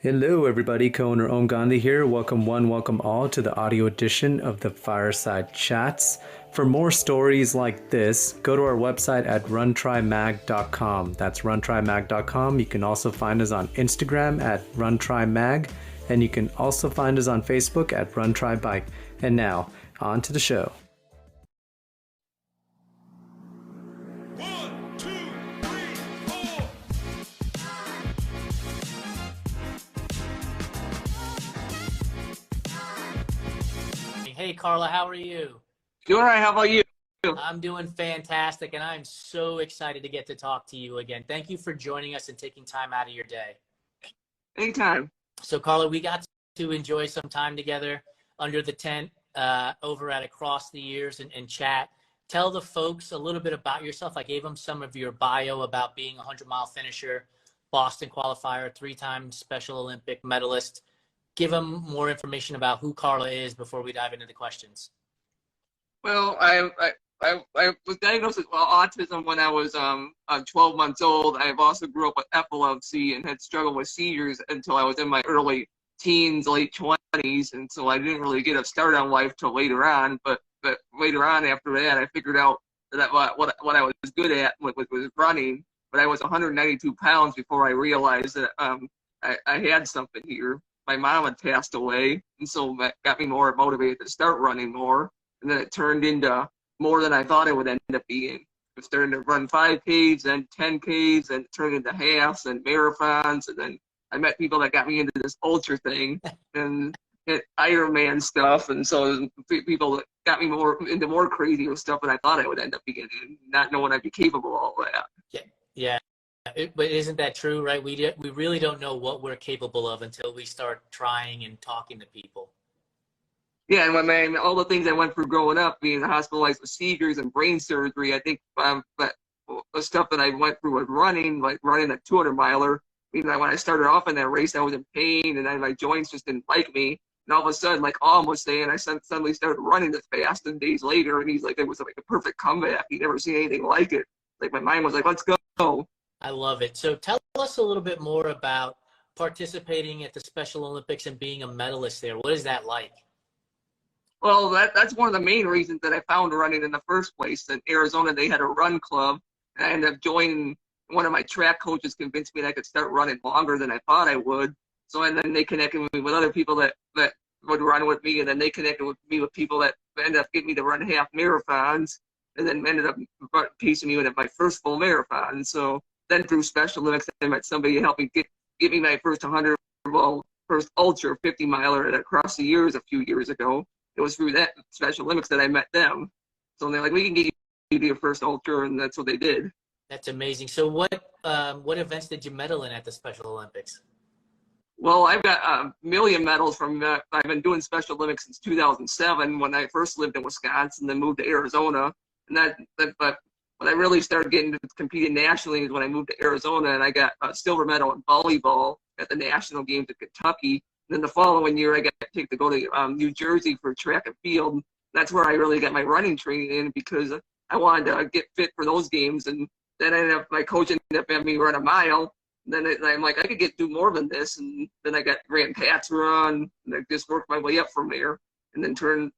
Hello, everybody. Co-owner Om Gandhi here. Welcome one, welcome all to the audio edition of the Fireside Chats. For more stories like this, go to our website at runtrymag.com. That's runtrymag.com. You can also find us on Instagram at runtrymag, and you can also find us on Facebook at runtrybike. And now, on to the show. One, two, three, four. Hey, Carla, how are you? Doing all right. How about you? I'm doing fantastic, and I'm so excited to get to talk to you again. Thank you for joining us and taking time out of your day. Anytime. So, Carla, we got to enjoy some time together under the tent over at Across the Years and chat. Tell the folks a little bit about yourself. I gave them some of your bio about being a 100-mile finisher, Boston qualifier, 3-time Special Olympic medalist. Give them more information about who Carla is before we dive into the questions. Well, I was diagnosed with autism when I was 12 months old. I've also grew up with epilepsy and had struggled with seizures until I was in my early teens, late 20s, and so I didn't really get a start on life till later on. But later on, after that, I figured out that what I was good at was running. But I was 192 pounds before I realized that I had something here. My mom had passed away, and so that got me more motivated to start running more. And then it turned into more than I thought it would end up being. I started to run 5Ks, then 10Ks, and it turned into halves and marathons. And then I met people that got me into this ultra thing and Ironman stuff. And so people that got me into more crazy stuff than I thought I would end up being, not knowing I'd be capable of all that. Yeah. But isn't that true, right? We really don't know what we're capable of until we start trying and talking to people. Yeah, and all the things I went through growing up, being hospitalized with seizures and brain surgery, I think that the stuff that I went through with running, like running a 200-miler, when I started off in that race, I was in pain, and my joints just didn't like me. And all of a sudden, like Om was saying, I suddenly started running as fast, and days later, and he's like, it was like a perfect comeback. He'd never seen anything like it. Like my mind was like, let's go. I love it. So tell us a little bit more about participating at the Special Olympics and being a medalist there. What is that like? Well, that's one of the main reasons that I found running in the first place. In Arizona, they had a run club, and I ended up joining. One of my track coaches convinced me that I could start running longer than I thought I would. So, and then they connected me with other people that would run with me, and then they connected with me with people that ended up getting me to run half marathons, and then ended up pacing me at my first full marathon. So then through Special Olympics, I met somebody to help me get me my first 100, first ultra 50-miler at Across the Years a few years ago. It was through that Special Olympics that I met them. So they're like, we can get you to your first ultra, and that's what they did. That's amazing. So what events did you medal in at the Special Olympics? Well, I've got a million medals from I've been doing Special Olympics since 2007 when I first lived in Wisconsin, then moved to Arizona. And but when I really started getting to competing nationally is when I moved to Arizona, and I got a silver medal in volleyball at the national games in Kentucky. Then the following year, I got picked to go to New Jersey for track and field. That's where I really got my running training in because I wanted to get fit for those games. And then my coach ended up having me run a mile. And then I'm like, I could do more than this. And then I ran Pat's run, and I just worked my way up from there. And then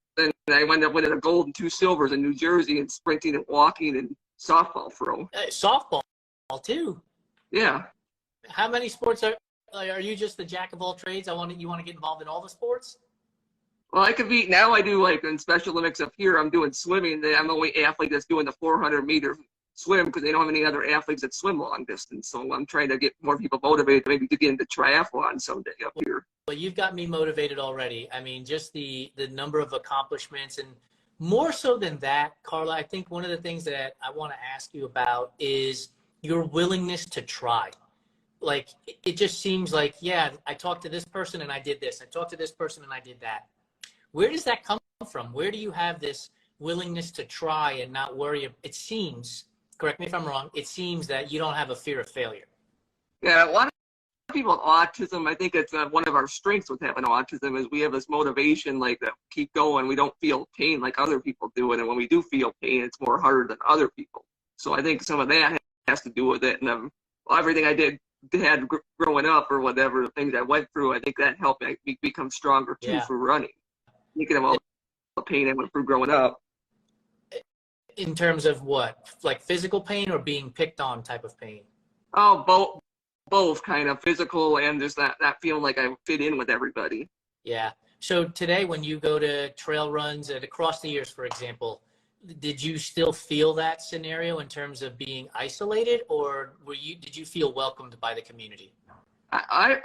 I ended up winning a gold and 2 silvers in New Jersey in sprinting and walking and softball throw. Softball too. Yeah. How many sports are you just the jack of all trades? You want to get involved in all the sports? Well, I compete now. I do like in Special Olympics up here. I'm doing swimming. I'm the only athlete that's doing the 400-meter swim because they don't have any other athletes that swim long distance. So I'm trying to get more people motivated maybe to get into triathlon someday up here. Well, you've got me motivated already. I mean, just the number of accomplishments, and more so than that, Carla, I think one of the things that I want to ask you about is your willingness to try. Like, it just seems like, yeah, I talked to this person and I did this. I talked to this person and I did that. Where does that come from? Where do you have this willingness to try and not worry? It seems, correct me if I'm wrong, it seems that you don't have a fear of failure. Yeah, a lot of people with autism, I think it's one of our strengths with having autism is we have this motivation like that keep going. We don't feel pain like other people do. And when we do feel pain, it's more harder than other people. So I think some of that has to do with it. And everything I did had growing up or whatever, the things I went through, I think that helped me become stronger too Yeah. for running. Thinking of all the pain I went through growing up. In terms of what? Like physical pain or being picked on type of pain? Oh, both kind of physical and just that feeling like I fit in with everybody. Yeah. So today, when you go to trail runs and across the years, for example, did you still feel that scenario in terms of being isolated, or did you feel welcomed by the community? I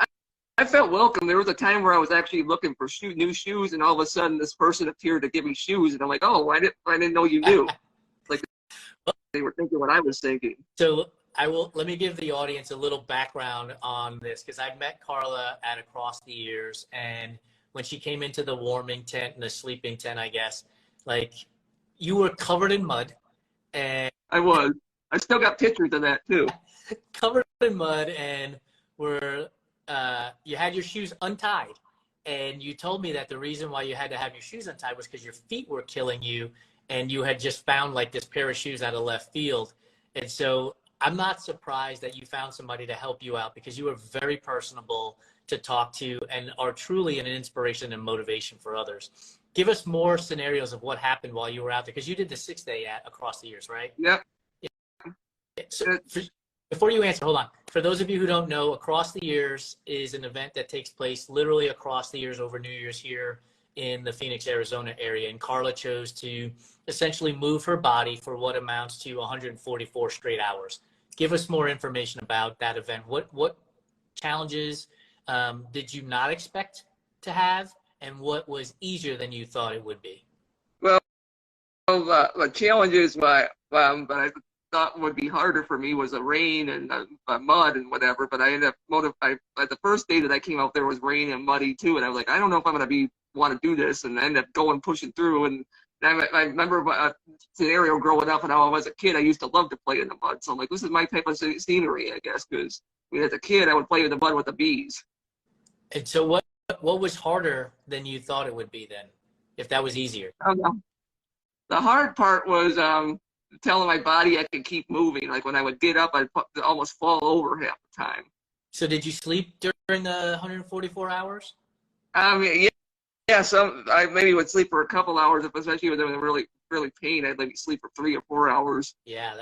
felt welcome. There was a time where I was actually looking for new shoes, and all of a sudden this person appeared to give me shoes, and I'm like, oh, I didn't know you knew. Like they were thinking what I was thinking. So let me give the audience a little background on this, because I met Carla at Across the Years, and when she came into the warming tent and the sleeping tent, I guess, like, you were covered in mud, and I was. I still got pictures of that too. covered in mud, and you had your shoes untied, and you told me that the reason why you had to have your shoes untied was because your feet were killing you, and you had just found like this pair of shoes out of left field. And so I'm not surprised that you found somebody to help you out, because you were very personable to talk to and are truly an inspiration and motivation for others. Give us more scenarios of what happened while you were out there, because you did the 6-day at Across the Years, right? Yep. So before you answer, hold on. For those of you who don't know, Across the Years is an event that takes place literally across the years over New Year's here in the Phoenix, Arizona area. And Carla chose to essentially move her body for what amounts to 144 straight hours. Give us more information about that event. What challenges did you not expect to have, and what was easier than you thought it would be? Well, the challenges that I thought would be harder for me was the rain and the mud and whatever. But I ended up the first day that I came out there was rain and muddy too, and I was like, I don't know if I'm gonna want to do this, and I ended up pushing through. And I remember a scenario growing up, and how I was a kid, I used to love to play in the mud. So I'm like, this is my type of scenery, I guess, because as a kid I would play in the mud with the bees. And so what was harder than you thought it would be then, if that was easier? I don't know. The hard part was telling my body I could keep moving. Like when I would get up, I'd almost fall over half the time. So did you sleep during the 144 hours? Yeah. I maybe would sleep for a couple hours, especially when they were really, really pain. I'd maybe sleep for 3 or 4 hours. Yeah,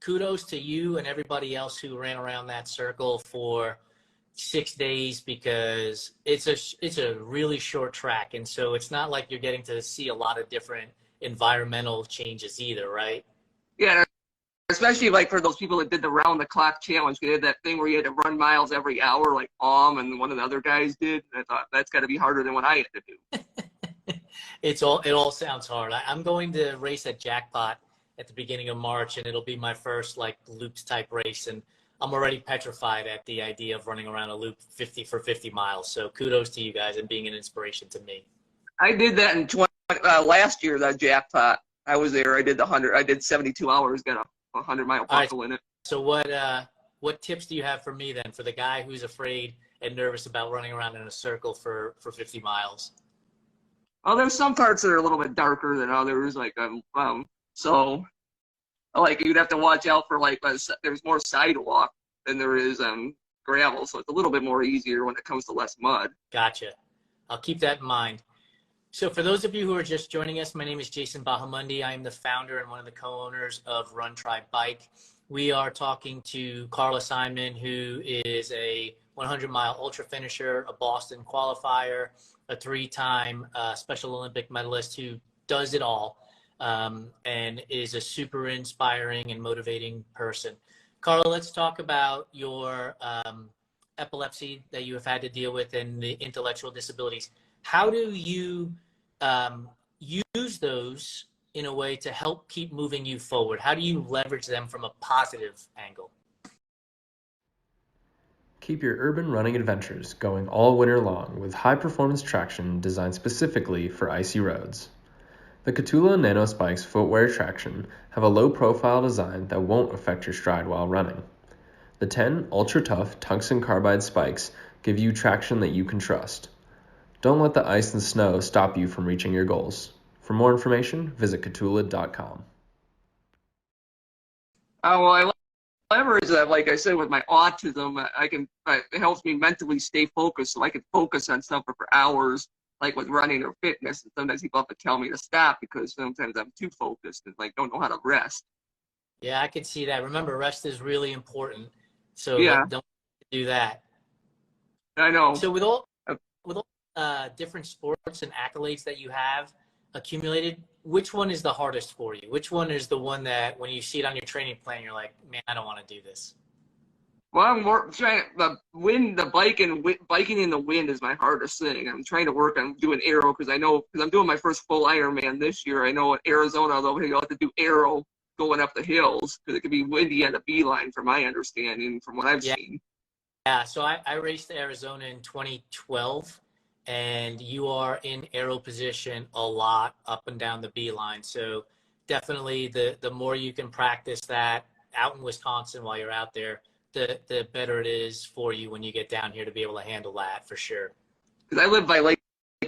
kudos to you and everybody else who ran around that circle for 6 days, because it's a really short track, and so it's not like you're getting to see a lot of different environmental changes either, right? Yeah, especially like for those people that did the round the clock challenge. They had that thing where you had to run miles every hour, like and one of the other guys did. And I thought that's got to be harder than what I had to do. It all sounds hard. I'm going to race at Jackpot at the beginning of March, and it'll be my first like loops type race, and I'm already petrified at the idea of running around a loop 50 miles. So kudos to you guys and being an inspiration to me. I did that in last year, that Jackpot. I was there. I did the 100. I did 72 hours, got a 100-mile buckle in it. So what tips do you have for me then, for the guy who's afraid and nervous about running around in a circle for 50 miles? Well, there's some parts that are a little bit darker than others. So like you'd have to watch out for there's more sidewalk than there is gravel, so it's a little bit more easier when it comes to less mud. Gotcha. I'll keep that in mind. So for those of you who are just joining us, my name is Jason Bahamundi. I am the founder and one of the co-owners of Run Try Bike. We are talking to Carla Simon, who is a 100-mile ultra finisher, a Boston qualifier, a 3-time Special Olympic medalist who does it all, and is a super inspiring and motivating person. Carla, let's talk about your epilepsy that you have had to deal with and the intellectual disabilities. How do you use those in a way to help keep moving you forward? How do you leverage them from a positive angle? Keep your urban running adventures going all winter long with high-performance traction designed specifically for icy roads. The Catula Nano Spikes footwear traction have a low-profile design that won't affect your stride while running. The 10 ultra-tough tungsten carbide spikes give you traction that you can trust. Don't let the ice and snow stop you from reaching your goals. For more information, visit catula.com. Well, However, is that, like I said, with my autism, it helps me mentally stay focused, so I can focus on something for hours, like with running or fitness. And sometimes people have to tell me to stop because sometimes I'm too focused and like don't know how to rest. Yeah, I could see that. Remember, rest is really important. So Yeah, don't do that. I know. So with all Uh, different sports and accolades that you have accumulated, which one is the hardest for you? Which one is the one that when you see it on your training plan, you're like, man, I don't want to do this? Well, I'm more trying biking in the wind is my hardest thing. I'm trying to work on doing aero because I'm doing my first full Ironman this year. I know in Arizona, although you'll have to do aero going up the hills because it can be windy at a beeline, from my understanding, from what I've Yeah. seen. Yeah. So I raced Arizona in 2012, and you are in aero position a lot up and down the beeline. So definitely the more you can practice that out in Wisconsin while you're out there, the better it is for you when you get down here to be able to handle that for sure. Because I live by Lake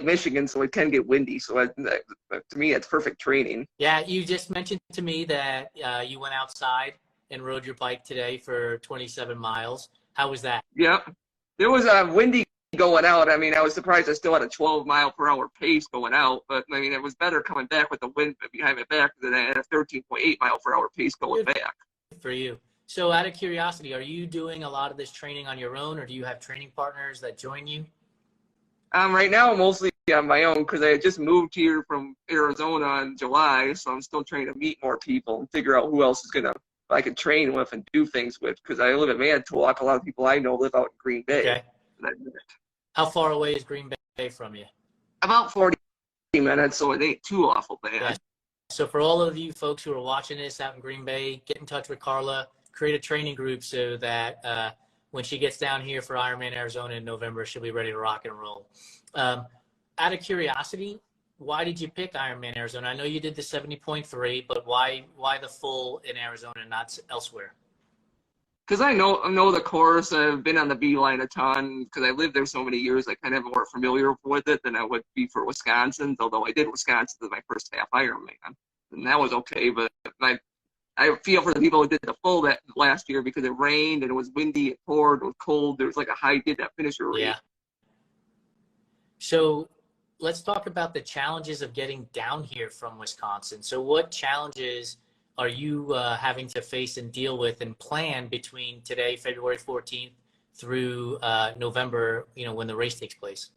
Michigan, so it can get windy. So to me, it's perfect training. Yeah, you just mentioned to me that you went outside and rode your bike today for 27 miles. How was that? Yep. There was a windy going out. I mean, I was surprised I still had a 12-mile-per-hour pace going out, but I mean, it was better coming back with the wind behind my back than I had a 13.8-mile-per-hour pace going Good back. for you. So out of curiosity, are you doing a lot of this training on your own, or do you have training partners that join you? Right now, mostly on my own because I had just moved here from Arizona in July, so I'm still trying to meet more people and figure out who else is I can train with and do things with because I live in Manitowoc. A lot of people I know live out in Green Bay. Okay. How far away is Green Bay from you? About 40 minutes, so it ain't too awful bad. Yeah. So for all of you folks who are watching this out in Green Bay, get in touch with Carla, create a training group so that when she gets down here for Ironman Arizona in November, she'll be ready to rock and roll. Out of curiosity, why did you pick Ironman Arizona? I know you did the 70.3, but why the full in Arizona and not elsewhere? Because I know the course. I've been on the beeline a ton because I lived there so many years. I kind of more familiar with it than I would be for Wisconsin. Although I did Wisconsin as my first half Ironman, and that was okay. But I feel for the people who did the full that last year because it rained and it was windy, it poured, it was cold. There was like a high did that finisher rate. Yeah. So let's talk about the challenges of getting down here from Wisconsin. So what challenges are you having to face and deal with and plan between today, February 14th, through November, when the race takes place?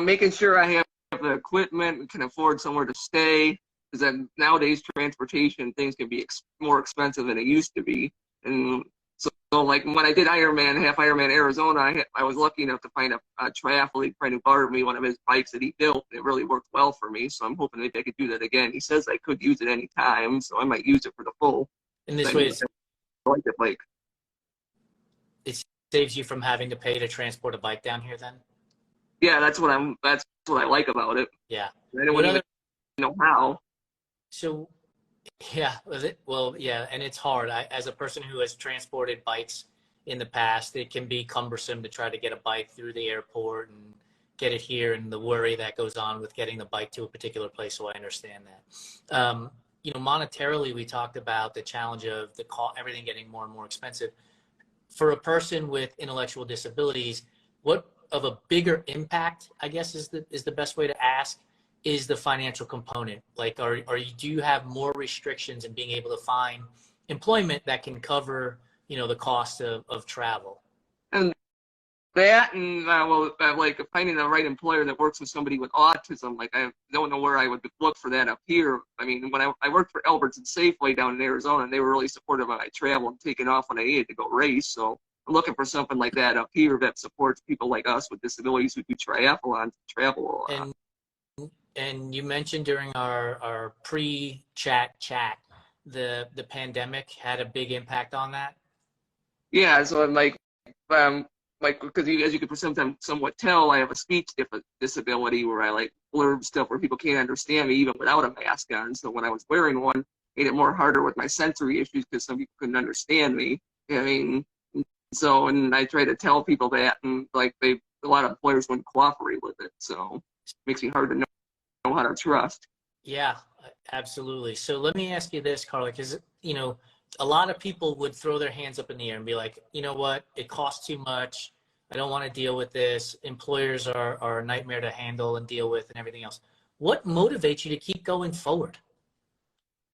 Making sure I have the equipment and can afford somewhere to stay. Because then nowadays transportation things can be more expensive than it used to be. And so like when I did Ironman, half Ironman Arizona, I was lucky enough to find a triathlete friend who borrowed me one of his bikes that he built. It really worked well for me. So I'm hoping maybe I could do that again. He says I could use it any time, so I might use it for the full. And this way, I like the bike. it saves you from having to pay to transport a bike down here then? Yeah, that's what I like about it. Yeah. I don't even know how. So, yeah, well, yeah, and it's hard. As a person who has transported bikes in the past, it can be cumbersome to try to get a bike through the airport and get it here, and the worry that goes on with getting the bike to a particular place. So I understand that. Monetarily, we talked about the challenge of everything getting more and more expensive. For a person with intellectual disabilities, what of a bigger impact, I guess, is the best way to ask, is the financial component? Like, do you have more restrictions in being able to find employment that can cover, the cost of travel? And that, and like finding the right employer that works with somebody with autism. Like I don't know where I would look for that up here. I mean, when I worked for Albertsons Safeway down in Arizona, and they were really supportive of my travel and taking off when I needed to go race. So I'm looking for something like that up here that supports people like us with disabilities who do triathlons, travel a lot. And you mentioned during our pre-chat, the pandemic had a big impact on that. Yeah, so I'm like because as you can sometimes somewhat tell, I have a speech disability where I like blurb stuff where people can't understand me even without a mask on. So when I was wearing one, it made it more harder with my sensory issues because some people couldn't understand me. I mean, so and I try to tell people that, and like a lot of employers wouldn't cooperate with it. So it makes me hard to know how to trust. Yeah, absolutely. So let me ask you this, Carla, because a lot of people would throw their hands up in the air and be like, you know what, it costs too much. I don't want to deal with this. Employers are a nightmare to handle and deal with and everything else. What motivates you to keep going forward?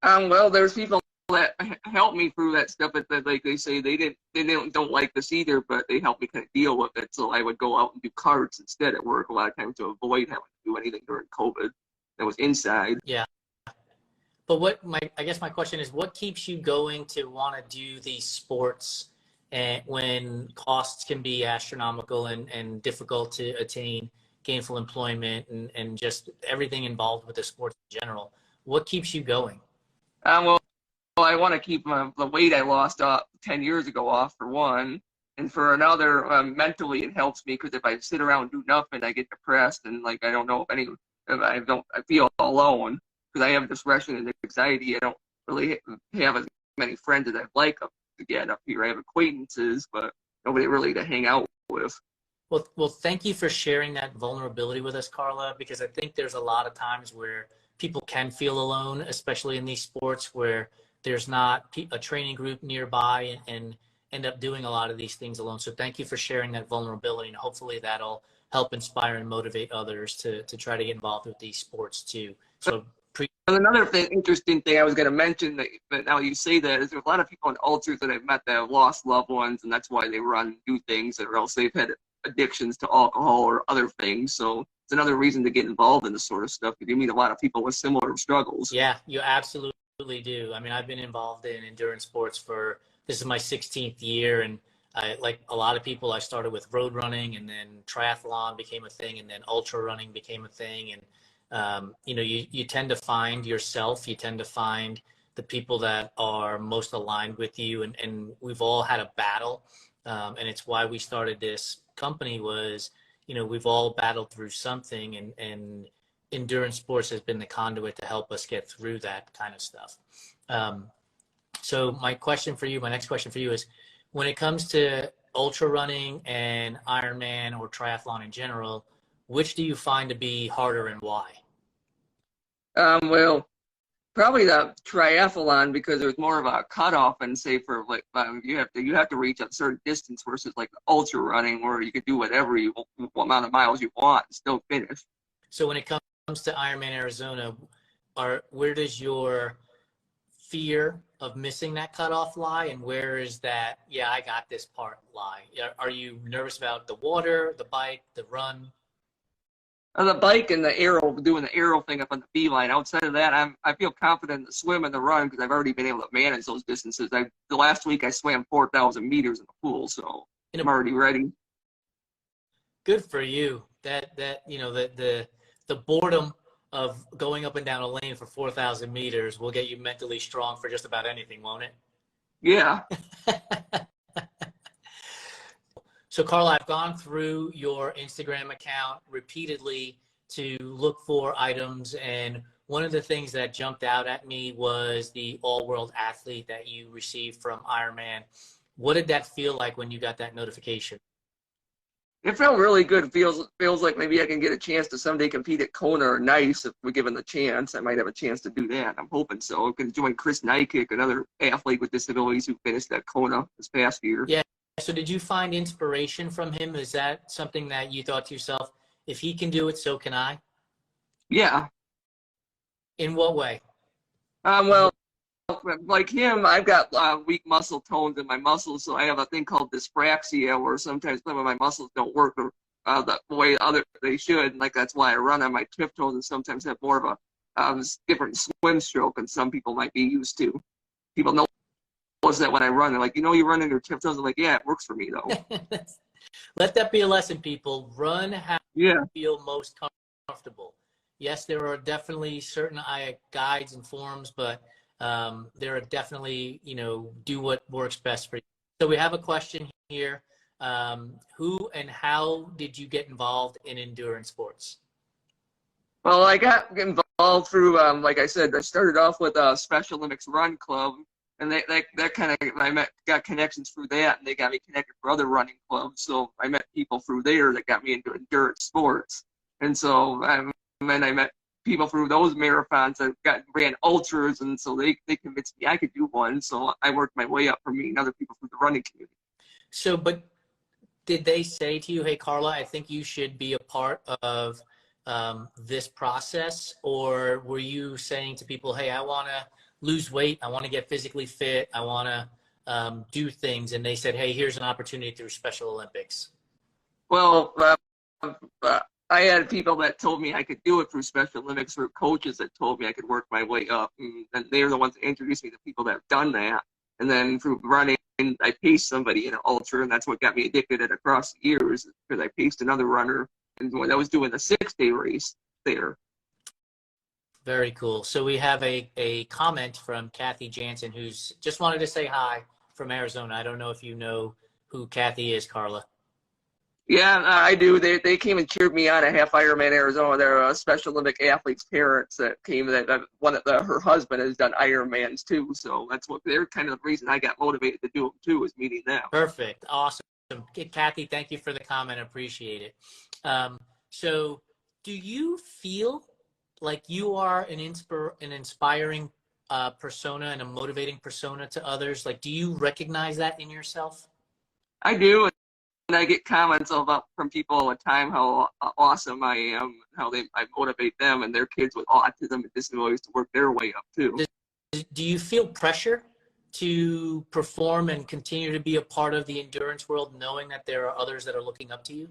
Well, there's people that help me through that stuff, but like they say, don't like this either, but they help me kind of deal with it. So I would go out and do carts instead at work a lot of times to avoid having to do anything during COVID that was inside. Yeah. But I guess my question is, what keeps you going to want to do these sports and when costs can be astronomical and difficult to attain gainful employment and just everything involved with the sports in general? What keeps you going? Well, I want to keep the weight I lost 10 years ago off, for one. And for another, mentally it helps me, because if I sit around and do nothing, I get depressed, and like I don't know I feel alone because I have depression and anxiety. I don't really have as many friends as I'd like to get up here. I have acquaintances, but nobody really to hang out with. Well, thank you for sharing that vulnerability with us, Carla, because I think there's a lot of times where people can feel alone, especially in these sports where there's not a training group nearby and end up doing a lot of these things alone. So thank you for sharing that vulnerability, and hopefully that'll help inspire and motivate others to try to get involved with these sports too. So another interesting thing I was going to mention, that now you say that, is there's a lot of people in ultras that I've met that have lost loved ones, and that's why they run and do things, or else they've had addictions to alcohol or other things. So it's another reason to get involved in this sort of stuff, because you meet a lot of people with similar struggles. Yeah, you absolutely do. I mean, I've been involved in endurance sports this is my 16th year, and like a lot of people, I started with road running, and then triathlon became a thing, and then ultra running became a thing. And you tend to find yourself, you tend to find the people that are most aligned with you, and we've all had a battle, and it's why we started this company. Was we've all battled through something, and endurance sports has been the conduit to help us get through that kind of stuff. So my next question for you is, when it comes to ultra running and Ironman or triathlon in general, which do you find to be harder and why? Well, probably the triathlon, because there's more of a cutoff, and say for like you have to reach a certain distance, versus like the ultra running where you can do whatever what amount of miles you want and still finish. So when it comes to Ironman Arizona, where does your fear of missing that cutoff lie, and where is that, yeah, I got this part lie? Are you nervous about the water, the bike, the run? The bike and the arrow, doing the arrow thing up on the beeline. Outside of that, I feel confident in the swim and the run, because I've already been able to manage those distances. The last week I swam 4,000 meters in the pool, so I'm already ready. Good for you. The boredom of going up and down a lane for 4,000 meters will get you mentally strong for just about anything, won't it? Yeah. So, Carla, I've gone through your Instagram account repeatedly to look for items, and one of the things that jumped out at me was the all-world athlete that you received from Ironman. What did that feel like when you got that notification? It felt really good. It feels like maybe I can get a chance to someday compete at Kona or Nice if we're given the chance. I might have a chance to do that. I'm hoping so. I can join Chris Nykic, another athlete with disabilities who finished at Kona this past year. Yeah. So did you find inspiration from him? Is that something that you thought to yourself, if he can do it, so can I? Yeah. In what way? Well, like him, I've got weak muscle tones in my muscles, so I have a thing called dyspraxia, where sometimes some of my muscles don't work the way they should. And like that's why I run on my tiptoes, and sometimes have more of a different swim stroke than some people might be used to. People know that when I run, they're like, you run on your tiptoes. I'm like, yeah, it works for me though. Let that be a lesson, people. Run how you feel most comfortable. Yes, there are definitely certain guides and forums, but there are definitely, do what works best for you. So we have a question here. Who and how did you get involved in endurance sports? Well, I got involved through, like I said, I started off with a Special Olympics Run Club, and that kind of, got connections through that, and they got me connected for other running clubs. So I met people through there that got me into endurance sports. And so, then I met people through those marathons that ran ultras, and so they convinced me I could do one. So I worked my way up from meeting other people from the running community. So, but did they say to you, hey, Carla, I think you should be a part of this process? Or were you saying to people, hey, I want to lose weight, I want to get physically fit, I want to do things, and they said, hey, here's an opportunity through Special Olympics? Well, I had people that told me I could do it through Special Olympics, or coaches that told me I could work my way up, and they're the ones that introduced me to people that have done that. And then through running, I paced somebody in an ultra, and that's what got me addicted at across the years, because I paced another runner, and when I was doing the 6-day race there. Very cool. So we have a comment from Kathy Jansen, who's just wanted to say hi from Arizona. I don't know if you know who Kathy is, Carla. Yeah, I do. They came and cheered me on at Half Ironman Arizona. They're Special Olympic athletes' parents that came. That one of her husband has done Ironmans too. So that's what they're kind of the reason I got motivated to do them too, is meeting them. Perfect. Awesome. Kathy, thank you for the comment. Appreciate it. So do you feel like you are an inspiring persona and a motivating persona to others? Like, do you recognize that in yourself? I do. And I get comments from people all the time how awesome I am, how I motivate them and their kids with autism and disabilities to work their way up too. Do you feel pressure to perform and continue to be a part of the endurance world, knowing that there are others that are looking up to you?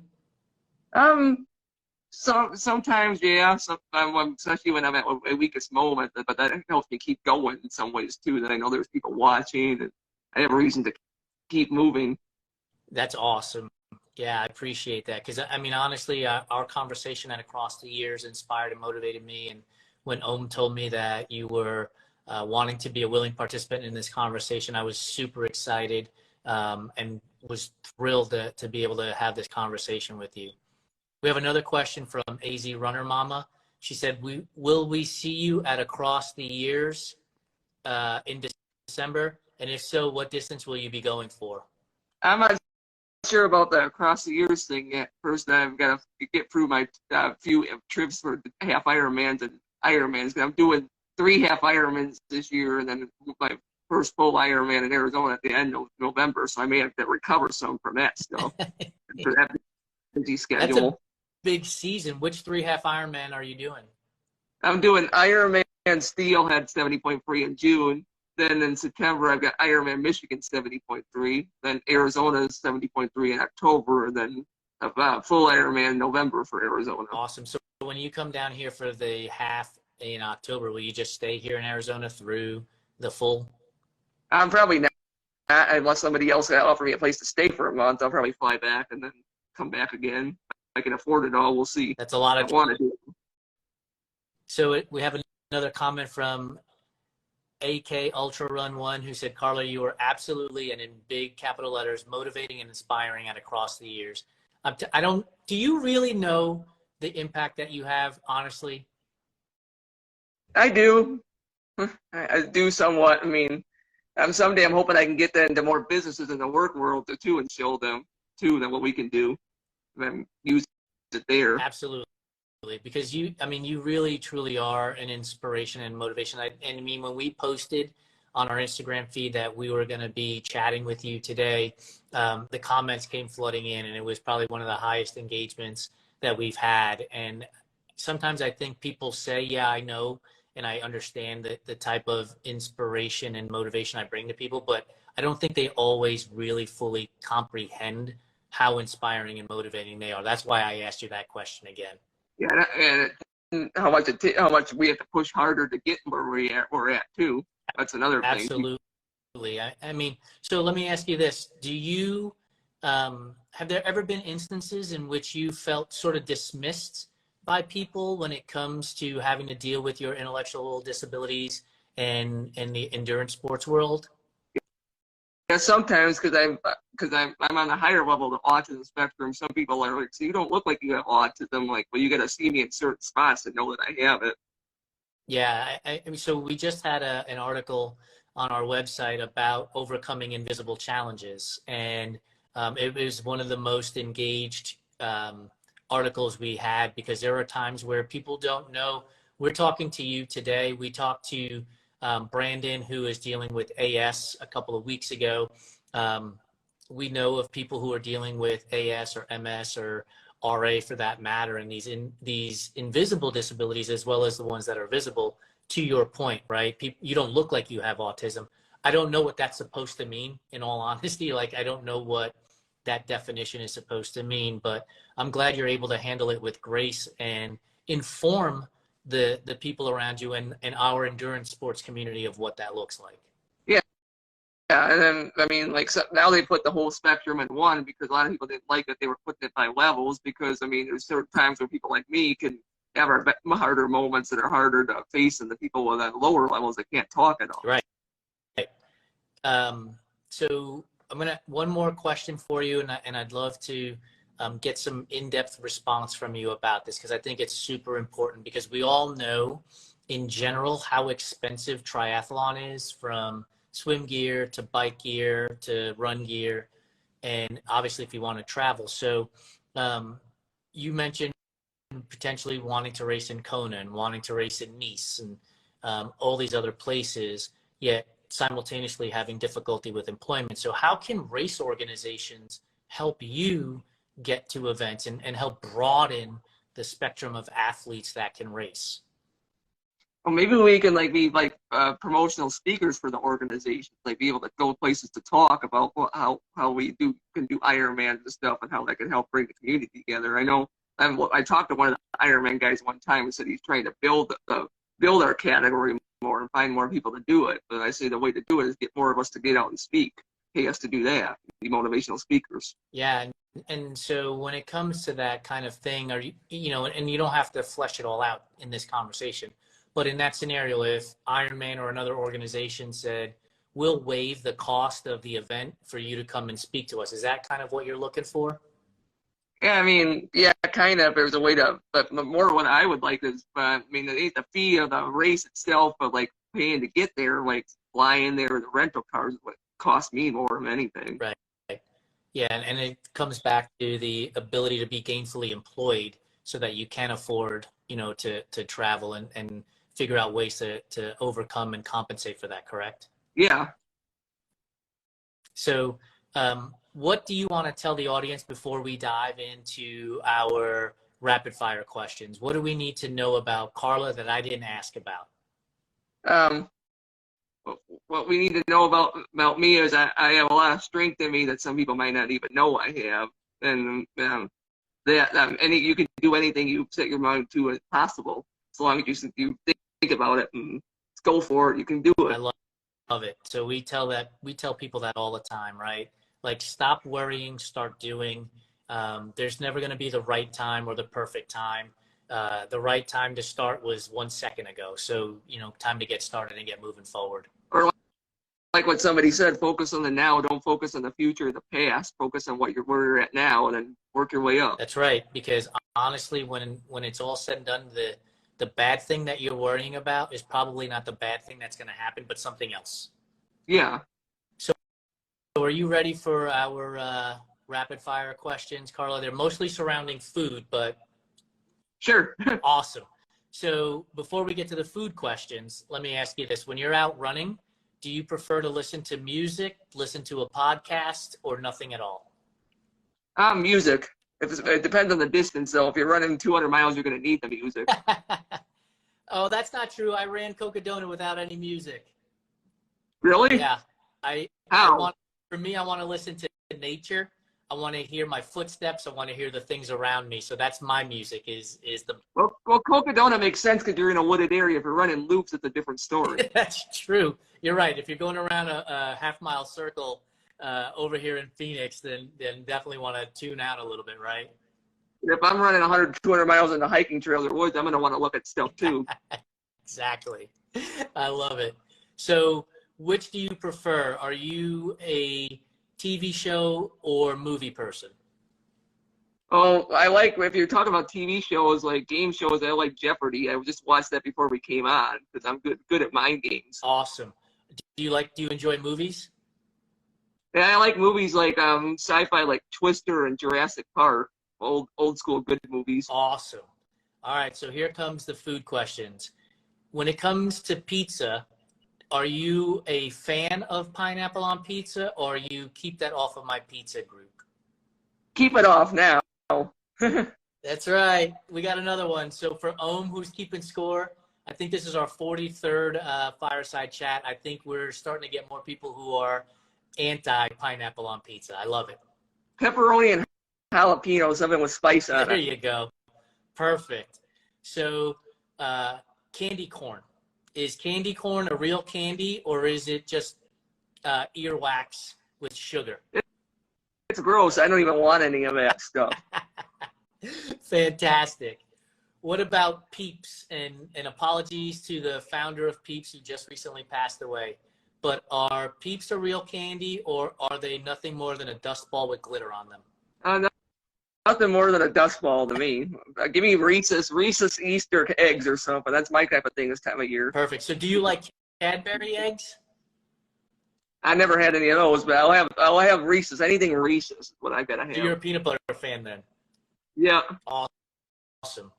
Sometimes, yeah. Especially when I'm at my weakest moment, but that helps me keep going in some ways too. That I know there's people watching, and I have a reason to keep moving. That's awesome. Yeah, I appreciate that. Because, I mean, honestly, our conversation and across the years inspired and motivated me. And when told me that you were wanting to be a willing participant in this conversation, I was super excited and was thrilled to be able to have this conversation with you. We have another question from AZ Runner Mama. She said, will we see you at Across the Years in December? And if so, what distance will you be going for? I'm not sure about the Across the Years thing yet. First, I've got to get through my few trips for Half Ironmans and Ironmans. I'm doing 3 Half Ironmans this year, and then my first full Ironman in Arizona at the end of November. So I may have to recover some from that stuff. For that busy schedule. That's a big season. Which 3 Half Ironman are you doing? I'm doing Ironman Steelhead 70.3 in June. Then in September, I've got Ironman Michigan 70.3. Then Arizona's 70.3 in October. And then a full Ironman in November for Arizona. Awesome. So when you come down here for the half in October, will you just stay here in Arizona through the full? I'm probably not, unless somebody else will offer me a place to stay for a month. I'll probably fly back and then come back again. If I can afford it all, we'll see. That's a lot of. I want to do it. So we have another comment from AK Ultra Run 1, who said, Carla, you were absolutely, and in big capital letters, motivating and inspiring at Across the Years. Do you really know the impact that you have, honestly? I do. I do somewhat. I mean, someday I'm hoping I can get that into more businesses in the work world too, and show them too that what we can do and use it there. Absolutely. Because you really truly are an inspiration and motivation. I mean, when we posted on our Instagram feed that we were going to be chatting with you today, the comments came flooding in, and it was probably one of the highest engagements that we've had. And sometimes I think people say, yeah, I know, and I understand the type of inspiration and motivation I bring to people, but I don't think they always really fully comprehend how inspiring and motivating they are. That's why I asked you that question again. Yeah, and how much we have to push harder to get where we're at too. That's another thing. Absolutely. I mean, so let me ask you this: do you have there ever been instances in which you felt sort of dismissed by people when it comes to having to deal with your intellectual disabilities and the endurance sports world? Yeah, sometimes because I'm on the higher level of the autism spectrum. Some people are like, "So you don't look like you have autism." Like, well, you got to see me in certain spots to know that I have it. Yeah, I mean, so we just had an article on our website about overcoming invisible challenges, and it was one of the most engaged articles we had, because there are times where people don't know we're talking to you today. We talked to Brandon, who is dealing with AS a couple of weeks ago. We know of people who are dealing with AS or MS or RA for that matter, and these invisible disabilities as well as the ones that are visible. To your point, right? You don't look like you have autism. I don't know what that's supposed to mean, in all honesty. Like, I don't know what that definition is supposed to mean, but I'm glad you're able to handle it with grace and inform the people around you and our endurance sports community of what that looks like. Yeah. Yeah, and then, I mean, like, so now they put the whole spectrum in one, because a lot of people didn't like that they were putting it by levels, because, I mean, there's certain times where people like me can have our harder moments that are harder to face than the people with lower levels that can't talk at all. Right. So I'm gonna one more question for you, and I'd love to get some in-depth response from you about this, because I think it's super important, because we all know in general how expensive triathlon is, from swim gear to bike gear to run gear, and obviously if you want to travel. So you mentioned potentially wanting to race in Kona and wanting to race in Nice and all these other places, yet simultaneously having difficulty with employment. So how can race organizations help you get to events and help broaden the spectrum of athletes that can race? Well, maybe we can be promotional speakers for the organization, like be able to go places to talk about how we can do Ironman and stuff, and how that can help bring the community together. I know I talked to one of the Ironman guys one time and said he's trying to build our category more and find more people to do it. But I say the way to do it is get more of us to get out and speak. Pay us to do that. Be motivational speakers. Yeah, and so when it comes to that kind of thing, are you know, and you don't have to flesh it all out in this conversation, but in that scenario, if Ironman or another organization said, we'll waive the cost of the event for you to come and speak to us, is that kind of what you're looking for? Yeah, I mean, yeah, kind of. There's a way to, but more what I would like is, I mean, it ain't the fee of the race itself, but like paying to get there, like flying there, the rental cars would cost me more than anything. Right. Yeah, and it comes back to the ability to be gainfully employed so that you can afford, you know, to travel and figure out ways to overcome and compensate for that, correct? Yeah. So what do you want to tell the audience before we dive into our rapid fire questions? What do we need to know about Carla that I didn't ask about? What we need to know about me is I have a lot of strength in me that some people might not even know I have, and you can do anything you set your mind to as possible, as long as you think about it and go for it. You can do it. I love it. So we tell people that all the time, right? Like, stop worrying, start doing. There's never going to be the right time or the perfect time. The right time to start was 1 second ago. So, you know, time to get started and get moving forward. Or like what somebody said, focus on the now, don't focus on the future or the past. Focus on where you're at now, and then work your way up. That's right. Because honestly, when it's all said and done, the bad thing that you're worrying about is probably not the bad thing that's going to happen, but something else. Yeah. So are you ready for our rapid fire questions, Carla? They're mostly surrounding food, but Sure. awesome. So before we get to the food questions, let me ask you this. When you're out running, do you prefer to listen to music, listen to a podcast, or nothing at all? Music. It depends on the distance, though. If you're running 200 miles, you're going to need the music. Oh, that's not true. I ran Cocodona without any music. Really? Yeah. For me, I want to listen to nature. I want to hear my footsteps. I want to hear the things around me. So that's my music is the. Well, Cocodona makes sense because you're in a wooded area. If you're running loops, it's a different story. That's true. You're right. If you're going around a half-mile circle over here in Phoenix, then definitely want to tune out a little bit, right? If I'm running 100, 200 miles in the hiking trails or woods, I'm going to want to look at stuff too. Exactly. I love it. So which do you prefer? Are you a TV show or movie person? Oh, if you're talking about TV shows, like game shows, I like Jeopardy. I just watched that before we came on because I'm good at mind games. Awesome. Do you enjoy movies? Yeah, I like movies like sci-fi, like Twister and Jurassic Park. Old school good movies. Awesome. All right, so here comes the food questions. When it comes to pizza, are you a fan of pineapple on pizza, or you keep that off of my pizza group? Keep it off now. That's right. We got another one. So for Ohm, who's keeping score, I think this is our 43rd fireside chat. I think we're starting to get more people who are anti-pineapple on pizza. I love it. Pepperoni and jalapeno, something with spice on There it. you go. Perfect. So candy corn. Is candy corn a real candy, or is it just earwax with sugar? It's gross. I don't even want any of that stuff. Fantastic. What about Peeps? And apologies to the founder of Peeps who just recently passed away. But are Peeps a real candy, or are they nothing more than a dust ball with glitter on them? Nothing more than a dust ball to me. Give me Reese's Easter eggs or something. That's my type of thing this time of year. Perfect. So do you like Cadbury eggs? I never had any of those, but I'll have Reese's. Anything Reese's is what I gotta have. So you're a peanut butter fan then? Yeah. Awesome.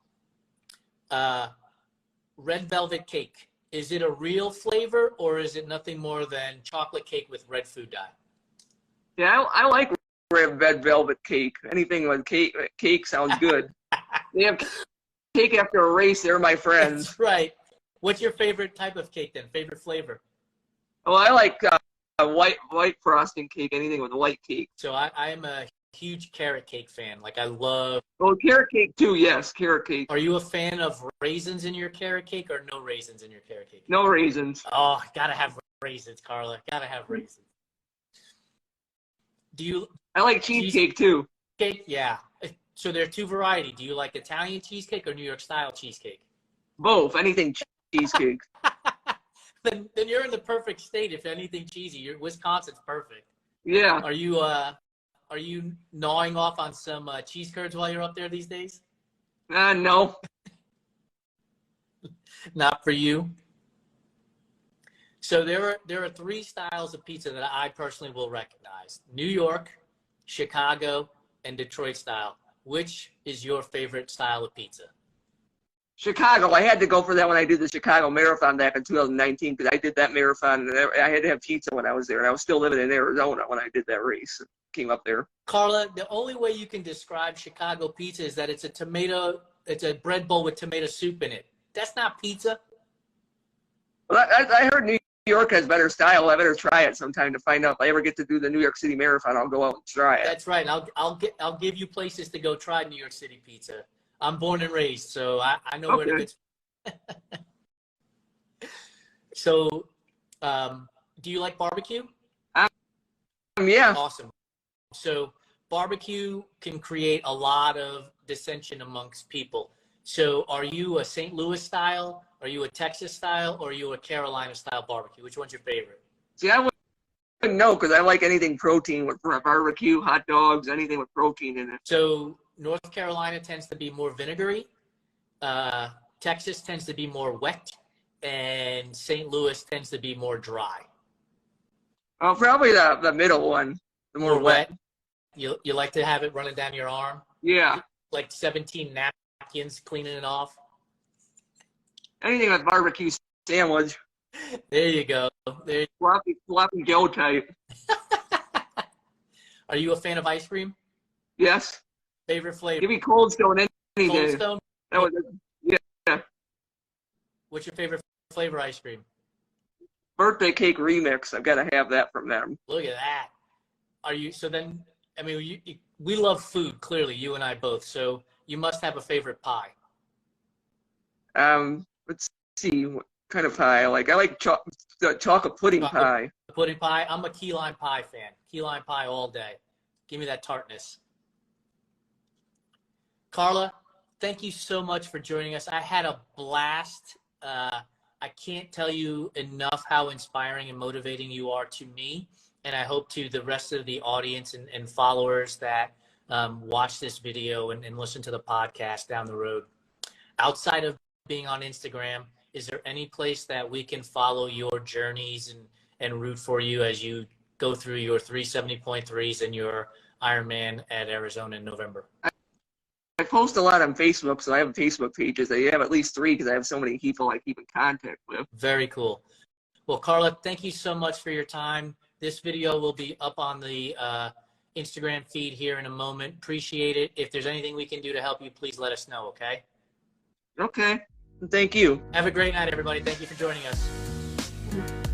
Red velvet cake. Is it a real flavor, or is it nothing more than chocolate cake with red food dye? Yeah, I like red velvet cake. Anything with cake sounds good. They have cake after a race. They're my friends. That's right. What's your favorite type of cake then? Favorite flavor? Well, I like white frosting cake. Anything with white cake. So I am a huge carrot cake fan. Like I love. Oh, carrot cake too. Yes, carrot cake. Are you a fan of raisins in your carrot cake, or no raisins in your carrot cake? No raisins. Oh, gotta have raisins, Carla. Gotta have raisins. Do you? I like cheesecake too. Cake? Yeah. So there are two varieties. Do you like Italian cheesecake or New York style cheesecake? Both. Anything cheesecake. Then you're in the perfect state. If anything cheesy, Wisconsin's perfect. Yeah. Are you gnawing off on some cheese curds while you're up there these days? No. Not for you. So there are three styles of pizza that I personally will recognize: New York, Chicago, and Detroit style. Which is your favorite style of pizza? Chicago. I had to go for that when I did the Chicago Marathon back in 2019 because I did that marathon and I had to have pizza when I was there. And I was still living in Arizona when I did that race. Came up there. Carla, the only way you can describe Chicago pizza is that it's a bread bowl with tomato soup in it. That's not pizza. Well, I heard New York has better style. I better try it sometime to find out. If I ever get to do the New York City Marathon, I'll go out and try it. That's right. And I'll give you places to go try New York City pizza. I'm born and raised, so I know where to get. So, do you like barbecue? Yeah. Awesome. So barbecue can create a lot of dissension amongst people. So are you a St. Louis style? Are you a Texas style? Or are you a Carolina style barbecue? Which one's your favorite? See, I wouldn't know because I like anything protein with barbecue, hot dogs, anything with protein in it. So North Carolina tends to be more vinegary. Texas tends to be more wet. And St. Louis tends to be more dry. Oh, probably the middle one, the more wet. You like to have it running down your arm? Yeah. Like 17 napkins cleaning it off? Anything with barbecue sandwich. There you go. Floppy dough type. Are you a fan of ice cream? Yes. Favorite flavor? Give me Cold Stone any Cold day. Stone? That was yeah. What's your favorite flavor ice cream? Birthday cake remix. I've got to have that from them. Look at that. So then, I mean, we love food, clearly, you and I both. So you must have a favorite pie. Let's see what kind of pie I like. I like chocolate pudding pie. Pudding pie. I'm a key lime pie fan. Key lime pie all day. Give me that tartness. Carla, thank you so much for joining us. I had a blast. I can't tell you enough how inspiring and motivating you are to me, and I hope to the rest of the audience and followers that watch this video and listen to the podcast down the road. Outside of being on Instagram, is there any place that we can follow your journeys and root for you as you go through your 370.3s and your Ironman at Arizona in November? I post a lot on Facebook, so I have Facebook pages. I have at least 3 because I have so many people I keep in contact with. Very cool. Well, Carla, thank you so much for your time. This video will be up on the Instagram feed here in a moment. Appreciate it. If there's anything we can do to help you, please let us know, okay? Okay. Thank you. Have a great night, everybody. Thank you for joining us.